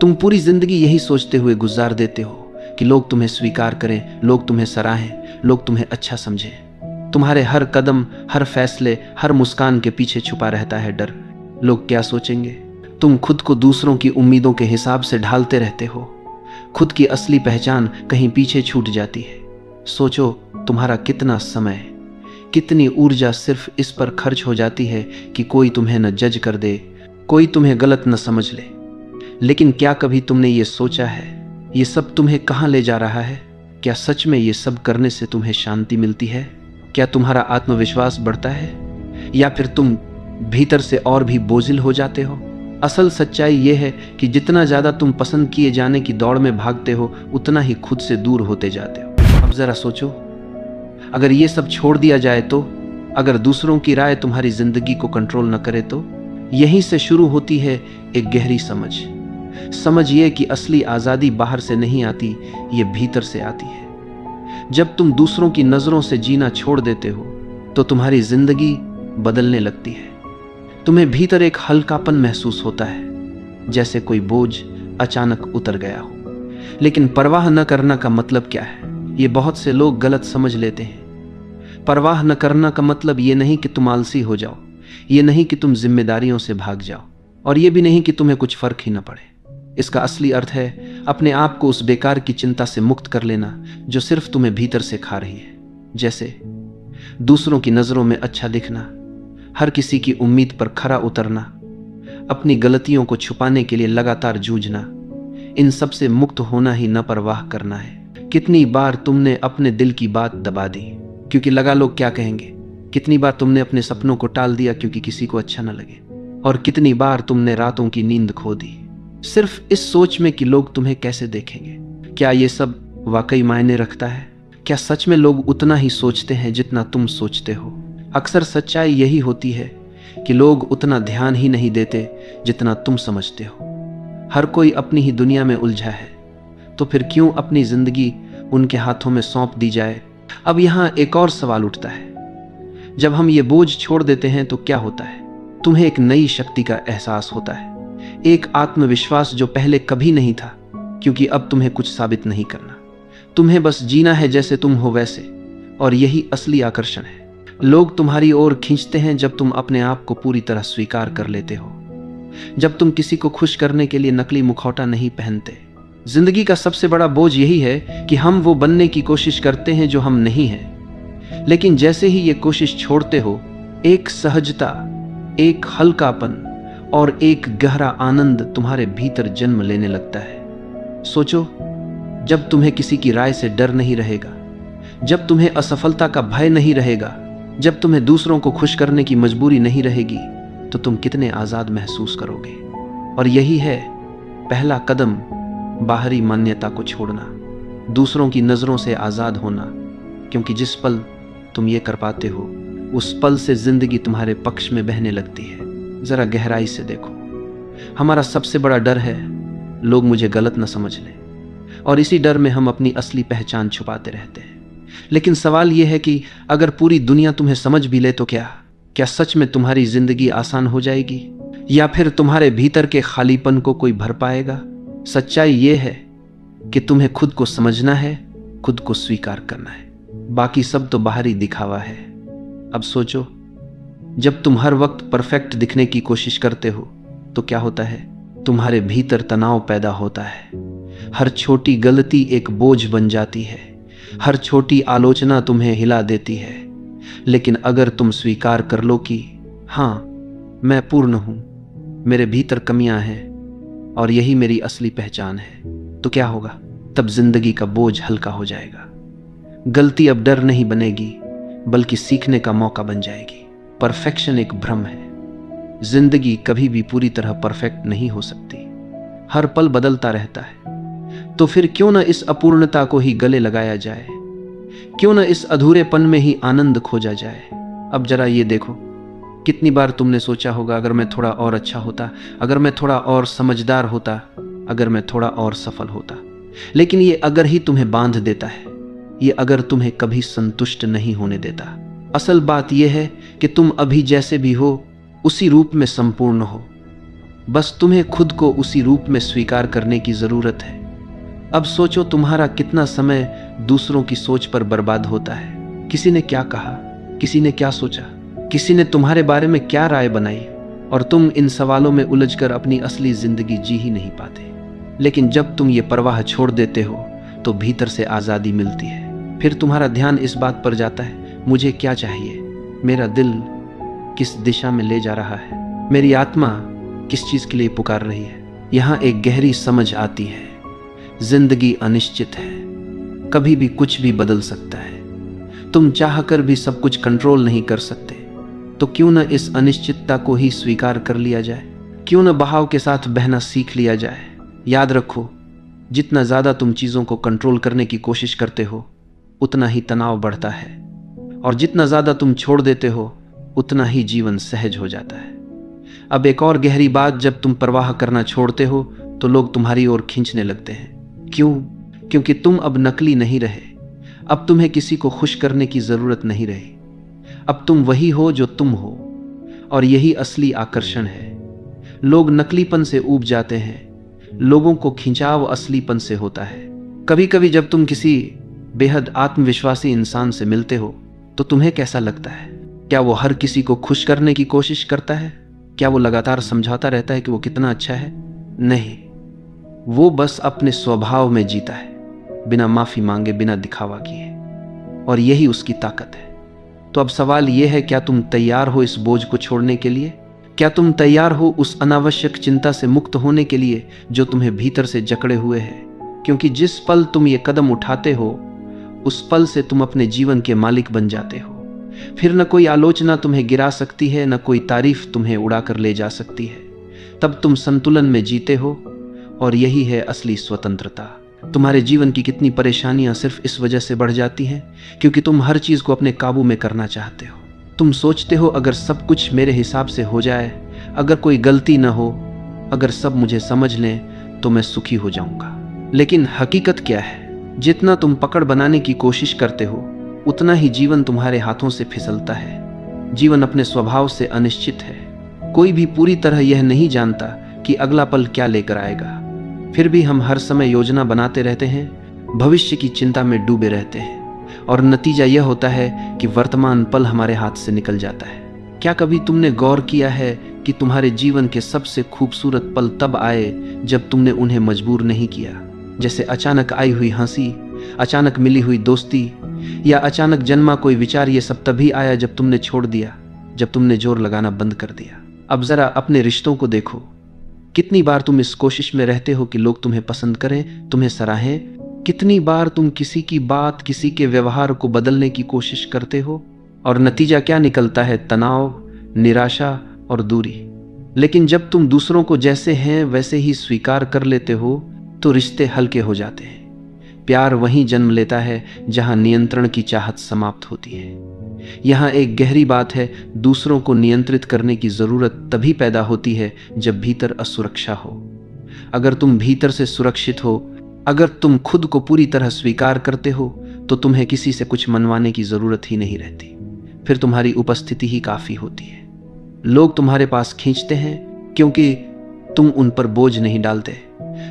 तुम पूरी जिंदगी यही सोचते हुए गुजार देते हो कि लोग तुम्हें स्वीकार करें, लोग तुम्हें सराहें, लोग तुम्हें अच्छा समझें। तुम्हारे हर कदम, हर फैसले, हर मुस्कान के पीछे छुपा रहता है डर। लोग क्या सोचेंगे? तुम खुद को दूसरों की उम्मीदों के हिसाब से ढालते रहते हो। खुद की असली पहचान कहीं पीछे छूट जाती है। सोचो, तुम्हारा कितना समय, कितनी ऊर्जा सिर्फ इस पर खर्च हो जाती है कि कोई तुम्हें न जज कर दे, कोई तुम्हें गलत न समझ ले। लेकिन क्या कभी तुमने ये सोचा है, ये सब तुम्हें कहाँ ले जा रहा है? क्या सच में ये सब करने से तुम्हें शांति मिलती है? क्या तुम्हारा आत्मविश्वास बढ़ता है, या फिर तुम भीतर से और भी बोझिल हो जाते हो? असल सच्चाई ये है कि जितना ज़्यादा तुम पसंद किए जाने की दौड़ में भागते हो, उतना ही खुद से दूर होते जाते हो। अब ज़रा सोचो, अगर ये सब छोड़ दिया जाए तो, अगर दूसरों की राय तुम्हारी जिंदगी को कंट्रोल न करे तो? यहीं से शुरू होती है एक गहरी समझ ये कि असली आज़ादी बाहर से नहीं आती, ये भीतर से आती है। जब तुम दूसरों की नज़रों से जीना छोड़ देते हो तो तुम्हारी जिंदगी बदलने लगती है। तुम्हें भीतर एक हल्कापन महसूस होता है, जैसे कोई बोझ अचानक उतर गया हो। लेकिन परवाह न करना का मतलब क्या है, ये बहुत से लोग गलत समझ लेते हैं। परवाह न करना का मतलब ये नहीं कि तुम आलसी हो जाओ, ये नहीं कि तुम जिम्मेदारियों से भाग जाओ, और ये भी नहीं कि तुम्हें कुछ फर्क ही न पड़े। इसका असली अर्थ है अपने आप को उस बेकार की चिंता से मुक्त कर लेना जो सिर्फ तुम्हें भीतर से खा रही है। जैसे दूसरों की नज़रों में अच्छा दिखना, हर किसी की उम्मीद पर खरा उतरना, अपनी गलतियों को छुपाने के लिए लगातार जूझना। इन सब से मुक्त होना ही न परवाह करना है। कितनी बार तुमने अपने दिल की बात दबा दी क्योंकि लगा लोग क्या कहेंगे? कितनी बार तुमने अपने सपनों को टाल दिया क्योंकि किसी को अच्छा न लगे? और कितनी बार तुमने रातों की नींद खो दी सिर्फ इस सोच में कि लोग तुम्हें कैसे देखेंगे? क्या ये सब वाकई मायने रखता है? क्या सच में लोग उतना ही सोचते हैं जितना तुम सोचते हो? अक्सर सच्चाई यही होती है कि लोग उतना ध्यान ही नहीं देते जितना तुम समझते हो। हर कोई अपनी ही दुनिया में उलझा है, तो फिर क्यों अपनी जिंदगी उनके हाथों में सौंप दी जाए? अब यहाँ एक और सवाल उठता है, जब हम ये बोझ छोड़ देते हैं तो क्या होता है? तुम्हें एक नई शक्ति का एहसास होता है, एक आत्मविश्वास जो पहले कभी नहीं था, क्योंकि अब तुम्हें कुछ साबित नहीं करना, तुम्हें बस जीना है जैसे तुम हो वैसे। और यही असली आकर्षण है। लोग तुम्हारी ओर खींचते हैं जब तुम अपने आप को पूरी तरह स्वीकार कर लेते हो, जब तुम किसी को खुश करने के लिए नकली मुखौटा नहीं पहनते। जिंदगी का सबसे बड़ा बोझ यही है कि हम वो बनने की कोशिश करते हैं जो हम नहीं हैं। लेकिन जैसे ही ये कोशिश छोड़ते हो, एक सहजता, एक हल्कापन और एक गहरा आनंद तुम्हारे भीतर जन्म लेने लगता है। सोचो, जब तुम्हें किसी की राय से डर नहीं रहेगा, जब तुम्हें असफलता का भय नहीं रहेगा, जब तुम्हें दूसरों को खुश करने की मजबूरी नहीं रहेगी, तो तुम कितने आज़ाद महसूस करोगे। और यही है पहला कदम, बाहरी मान्यता को छोड़ना, दूसरों की नज़रों से आज़ाद होना। क्योंकि जिस पल तुम ये कर पाते हो, उस पल से जिंदगी तुम्हारे पक्ष में बहने लगती है। ज़रा गहराई से देखो, हमारा सबसे बड़ा डर है लोग मुझे गलत न समझ लें, और इसी डर में हम अपनी असली पहचान छुपाते रहते हैं। लेकिन सवाल यह है कि अगर पूरी दुनिया तुम्हें समझ भी ले तो क्या सच में तुम्हारी जिंदगी आसान हो जाएगी, या फिर तुम्हारे भीतर के खालीपन को कोई भर पाएगा? सच्चाई ये है कि तुम्हें खुद को समझना है, खुद को स्वीकार करना है, बाकी सब तो बाहरी दिखावा है। अब सोचो, जब तुम हर वक्त परफेक्ट दिखने की कोशिश करते हो तो क्या होता है? तुम्हारे भीतर तनाव पैदा होता है। हर छोटी गलती एक बोझ बन जाती है, हर छोटी आलोचना तुम्हें हिला देती है। लेकिन अगर तुम स्वीकार कर लो कि हाँ, मैं पूर्ण हूं, मेरे भीतर कमियां हैं और यही मेरी असली पहचान है, तो क्या होगा? तब जिंदगी का बोझ हल्का हो जाएगा। गलती अब डर नहीं बनेगी, बल्कि सीखने का मौका बन जाएगी। परफेक्शन एक भ्रम है। जिंदगी कभी भी पूरी तरह परफेक्ट नहीं हो सकती, हर पल बदलता रहता है। तो फिर क्यों न इस अपूर्णता को ही गले लगाया जाए, क्यों न इस अधूरेपन में ही आनंद खोजा जाए। अब जरा ये देखो, कितनी बार तुमने सोचा होगा, अगर मैं थोड़ा और अच्छा होता, अगर मैं थोड़ा और समझदार होता, अगर मैं थोड़ा और सफल होता। लेकिन ये अगर ही तुम्हें बांध देता है, ये अगर तुम्हें कभी संतुष्ट नहीं होने देता। असल बात यह है कि तुम अभी जैसे भी हो, उसी रूप में संपूर्ण हो। बस तुम्हें खुद को उसी रूप में स्वीकार करने की जरूरत है। अब सोचो तुम्हारा कितना समय दूसरों की सोच पर बर्बाद होता है। किसी ने क्या कहा, किसी ने क्या सोचा, किसी ने तुम्हारे बारे में क्या राय बनाई, और तुम इन सवालों में उलझकर अपनी असली जिंदगी जी ही नहीं पाते। लेकिन जब तुम ये परवाह छोड़ देते हो तो भीतर से आज़ादी मिलती है। फिर तुम्हारा ध्यान इस बात पर जाता है, मुझे क्या चाहिए, मेरा दिल किस दिशा में ले जा रहा है, मेरी आत्मा किस चीज़ के लिए पुकार रही है। यहाँ एक गहरी समझ आती है, जिंदगी अनिश्चित है, कभी भी कुछ भी बदल सकता है। तुम चाहकर भी सब कुछ कंट्रोल नहीं कर सकते, तो क्यों न इस अनिश्चितता को ही स्वीकार कर लिया जाए, क्यों न बहाव के साथ बहना सीख लिया जाए। याद रखो, जितना ज़्यादा तुम चीज़ों को कंट्रोल करने की कोशिश करते हो उतना ही तनाव बढ़ता है, और जितना ज़्यादा तुम छोड़ देते हो उतना ही जीवन सहज हो जाता है। अब एक और गहरी बात, जब तुम परवाह करना छोड़ते हो तो लोग तुम्हारी ओर खींचने लगते हैं। क्यों? क्योंकि तुम अब नकली नहीं रहे। अब तुम्हें किसी को खुश करने की ज़रूरत नहीं रही। अब तुम वही हो जो तुम हो, और यही असली आकर्षण है। लोग नकलीपन से ऊब जाते हैं, लोगों को खिंचाव असलीपन से होता है। कभी कभी जब तुम किसी बेहद आत्मविश्वासी इंसान से मिलते हो तो तुम्हें कैसा लगता है? क्या वो हर किसी को खुश करने की कोशिश करता है? क्या वो लगातार समझाता रहता है कि वो कितना अच्छा है? नहीं, वो बस अपने स्वभाव में जीता है, बिना माफी मांगे, बिना दिखावा किए, और यही उसकी ताकत है। तो अब सवाल यह है, क्या तुम तैयार हो इस बोझ को छोड़ने के लिए? क्या तुम तैयार हो उस अनावश्यक चिंता से मुक्त होने के लिए जो तुम्हें भीतर से जकड़े हुए है? क्योंकि जिस पल तुम ये कदम उठाते हो उस पल से तुम अपने जीवन के मालिक बन जाते हो। फिर न कोई आलोचना तुम्हें गिरा सकती है, न कोई तारीफ तुम्हें उड़ाकर ले जा सकती है। तब तुम संतुलन में जीते हो, और यही है असली स्वतंत्रता। तुम्हारे जीवन की कितनी परेशानियां सिर्फ इस वजह से बढ़ जाती हैं क्योंकि तुम हर चीज को अपने काबू में करना चाहते हो। तुम सोचते हो अगर सब कुछ मेरे हिसाब से हो जाए, अगर कोई गलती न हो, अगर सब मुझे समझ लें तो मैं सुखी हो जाऊंगा। लेकिन हकीकत क्या है? जितना तुम पकड़ बनाने की कोशिश करते हो उतना ही जीवन तुम्हारे हाथों से फिसलता है। जीवन अपने स्वभाव से अनिश्चित है। कोई भी पूरी तरह यह नहीं जानता कि अगला पल क्या लेकर आएगा। फिर भी हम हर समय योजना बनाते रहते हैं, भविष्य की चिंता में डूबे रहते हैं, और नतीजा यह होता है कि वर्तमान पल हमारे हाथ से निकल जाता है। क्या कभी तुमने गौर किया है कि तुम्हारे जीवन के सबसे खूबसूरत पल तब आए जब तुमने उन्हें मजबूर नहीं किया? जैसे अचानक आई हुई हंसी, अचानक मिली हुई दोस्ती, या अचानक जन्मा कोई विचार। ये सब तभी आया जब तुमने छोड़ दिया, जब तुमने जोर लगाना बंद कर दिया। अब जरा अपने रिश्तों को देखो। कितनी बार तुम इस कोशिश में रहते हो कि लोग तुम्हें पसंद करें, तुम्हें सराहें? कितनी बार तुम किसी की बात, किसी के व्यवहार को बदलने की कोशिश करते हो, और नतीजा क्या निकलता है? तनाव, निराशा और दूरी। लेकिन जब तुम दूसरों को जैसे हैं वैसे ही स्वीकार कर लेते हो तो रिश्ते हल्के हो जाते हैं। प्यार वहीं जन्म लेता है जहां नियंत्रण की चाहत समाप्त होती है। यहाँ एक गहरी बात है, दूसरों को नियंत्रित करने की जरूरत तभी पैदा होती है जब भीतर असुरक्षा हो। अगर तुम भीतर से सुरक्षित हो, अगर तुम खुद को पूरी तरह स्वीकार करते हो, तो तुम्हें किसी से कुछ मनवाने की जरूरत ही नहीं रहती। फिर तुम्हारी उपस्थिति ही काफी होती है। लोग तुम्हारे पास खींचते हैं क्योंकि तुम उन पर बोझ नहीं डालते,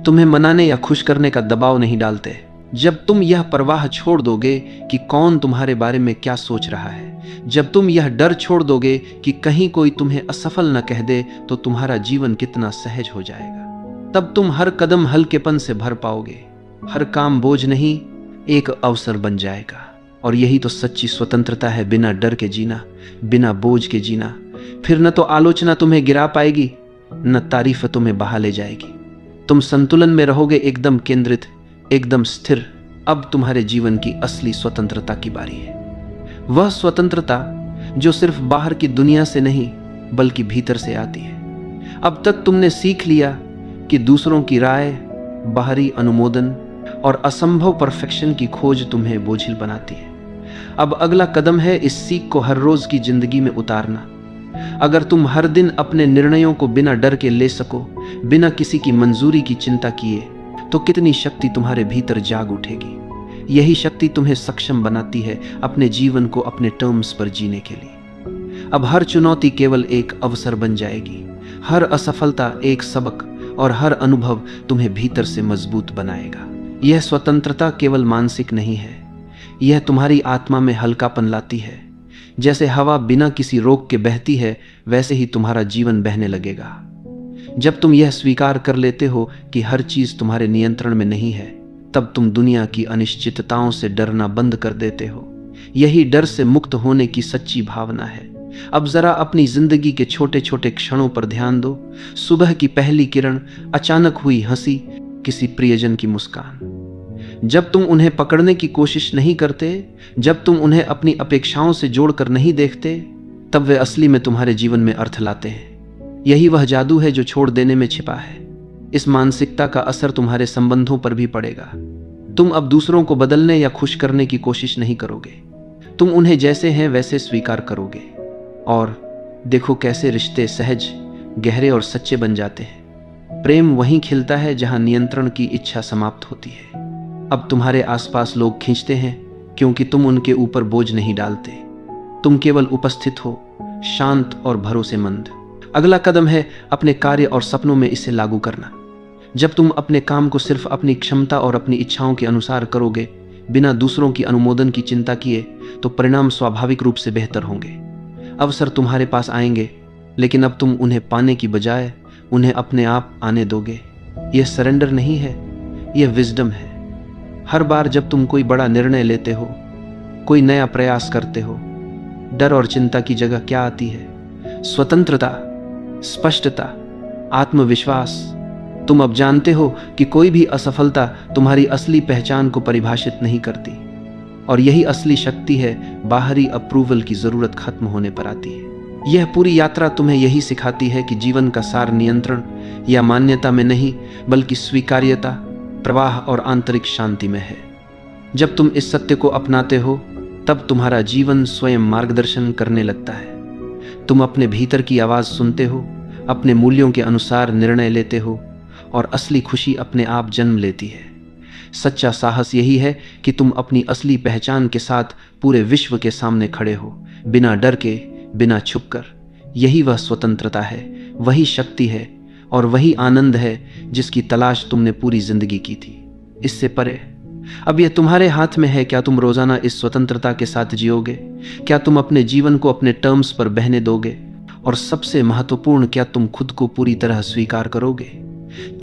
तुम्हें मनाने या खुश करने का दबाव नहीं डालते। जब तुम यह परवाह छोड़ दोगे कि कौन तुम्हारे बारे में क्या सोच रहा है, जब तुम यह डर छोड़ दोगे कि कहीं कोई तुम्हें असफल न कह दे, तो तुम्हारा जीवन कितना सहज हो जाएगा। तब तुम हर कदम हल्केपन से भर पाओगे, हर काम बोझ नहीं, एक अवसर बन जाएगा। और यही तो सच्ची स्वतंत्रता है, बिना डर के जीना, बिना बोझ के जीना। फिर न तो आलोचना तुम्हें गिरा पाएगी, न तारीफ तुम्हें बहा ले जाएगी। तुम संतुलन में रहोगे, एकदम केंद्रित, एकदम स्थिर। अब तुम्हारे जीवन की असली स्वतंत्रता की बारी है। वह स्वतंत्रता जो सिर्फ बाहर की दुनिया से नहीं बल्कि भीतर से आती है। अब तक तुमने सीख लिया कि दूसरों की राय, बाहरी अनुमोदन और असंभव परफेक्शन की खोज तुम्हें बोझिल बनाती है। अब अगला कदम है इस सीख को हर रोज की जिंदगी में उतारना। अगर तुम हर दिन अपने निर्णयों को बिना डर के ले सको, बिना किसी की मंजूरी की चिंता किए, तो कितनी शक्ति तुम्हारे भीतर जाग उठेगी। यही शक्ति तुम्हें सक्षम बनाती है अपने जीवन को अपने टर्म्स पर जीने के लिए। अब हर चुनौती केवल एक अवसर बन जाएगी, हर असफलता एक सबक और हर अनुभव तुम्हें भीतर से मजबूत बनाएगा। यह स्वतंत्रता केवल मानसिक नहीं है, यह तुम्हारी आत्मा में हल्कापन लाती है। जैसे हवा बिना किसी रोक के बहती है, वैसे ही तुम्हारा जीवन बहने लगेगा। जब तुम यह स्वीकार कर लेते हो कि हर चीज तुम्हारे नियंत्रण में नहीं है, तब तुम दुनिया की अनिश्चितताओं से डरना बंद कर देते हो। यही डर से मुक्त होने की सच्ची भावना है। अब जरा अपनी जिंदगी के छोटे छोटे क्षणों पर ध्यान दो। सुबह की पहली किरण, अचानक हुई हंसी, किसी प्रियजन की मुस्कान। जब तुम उन्हें पकड़ने की कोशिश नहीं करते, जब तुम उन्हें अपनी अपेक्षाओं से जोड़कर नहीं देखते, तब वे असली में तुम्हारे जीवन में अर्थ लाते हैं। यही वह जादू है जो छोड़ देने में छिपा है। इस मानसिकता का असर तुम्हारे संबंधों पर भी पड़ेगा। तुम अब दूसरों को बदलने या खुश करने की कोशिश नहीं करोगे। तुम उन्हें जैसे हैं वैसे स्वीकार करोगे। और देखो कैसे रिश्ते सहज, गहरे और सच्चे बन जाते हैं। प्रेम वहीं खिलता है जहां नियंत्रण की इच्छा समाप्त होती है। अब तुम्हारे आसपास लोग खींचते हैं क्योंकि तुम उनके ऊपर बोझ नहीं डालते। तुम केवल उपस्थित हो, शांत और भरोसेमंद। अगला कदम है अपने कार्य और सपनों में इसे लागू करना। जब तुम अपने काम को सिर्फ अपनी क्षमता और अपनी इच्छाओं के अनुसार करोगे, बिना दूसरों की अनुमोदन की चिंता किए, तो परिणाम स्वाभाविक रूप से बेहतर होंगे। अवसर तुम्हारे पास आएंगे, लेकिन अब तुम उन्हें पाने की बजाय उन्हें अपने आप आने दोगे। यह सरेंडर नहीं है, यह विजडम है। हर बार जब तुम कोई बड़ा निर्णय लेते हो, कोई नया प्रयास करते हो, डर और चिंता की जगह क्या आती है? स्वतंत्रता, स्पष्टता, आत्मविश्वास। तुम अब जानते हो कि कोई भी असफलता तुम्हारी असली पहचान को परिभाषित नहीं करती, और यही असली शक्ति है। बाहरी अप्रूवल की जरूरत खत्म होने पर आती है। यह पूरी यात्रा तुम्हें यही सिखाती है कि जीवन का सार नियंत्रण या मान्यता में नहीं, बल्कि स्वीकार्यता, प्रवाह और आंतरिक शांति में है। जब तुम इस सत्य को अपनाते हो, तब तुम्हारा जीवन स्वयं मार्गदर्शन करने लगता है। तुम अपने भीतर की आवाज सुनते हो, अपने मूल्यों के अनुसार निर्णय लेते हो, और असली खुशी अपने आप जन्म लेती है। सच्चा साहस यही है कि तुम अपनी असली पहचान के साथ पूरे विश्व के सामने खड़े हो, बिना डर के, बिना छुपकर। यही वह स्वतंत्रता है, वही शक्ति है, और वही आनंद है जिसकी तलाश तुमने पूरी जिंदगी की थी। इससे परे अब यह तुम्हारे हाथ में है। क्या तुम रोजाना इस स्वतंत्रता के साथ जियोगे? क्या तुम अपने जीवन को अपने टर्म्स पर बहने दोगे? और सबसे महत्वपूर्ण, क्या तुम खुद को पूरी तरह स्वीकार करोगे,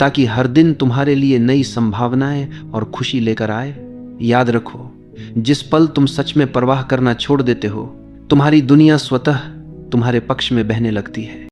ताकि हर दिन तुम्हारे लिए नई संभावनाएं और खुशी लेकर आए? याद रखो, जिस पल तुम सच में परवाह करना छोड़ देते हो, तुम्हारी दुनिया स्वतः तुम्हारे पक्ष में बहने लगती है।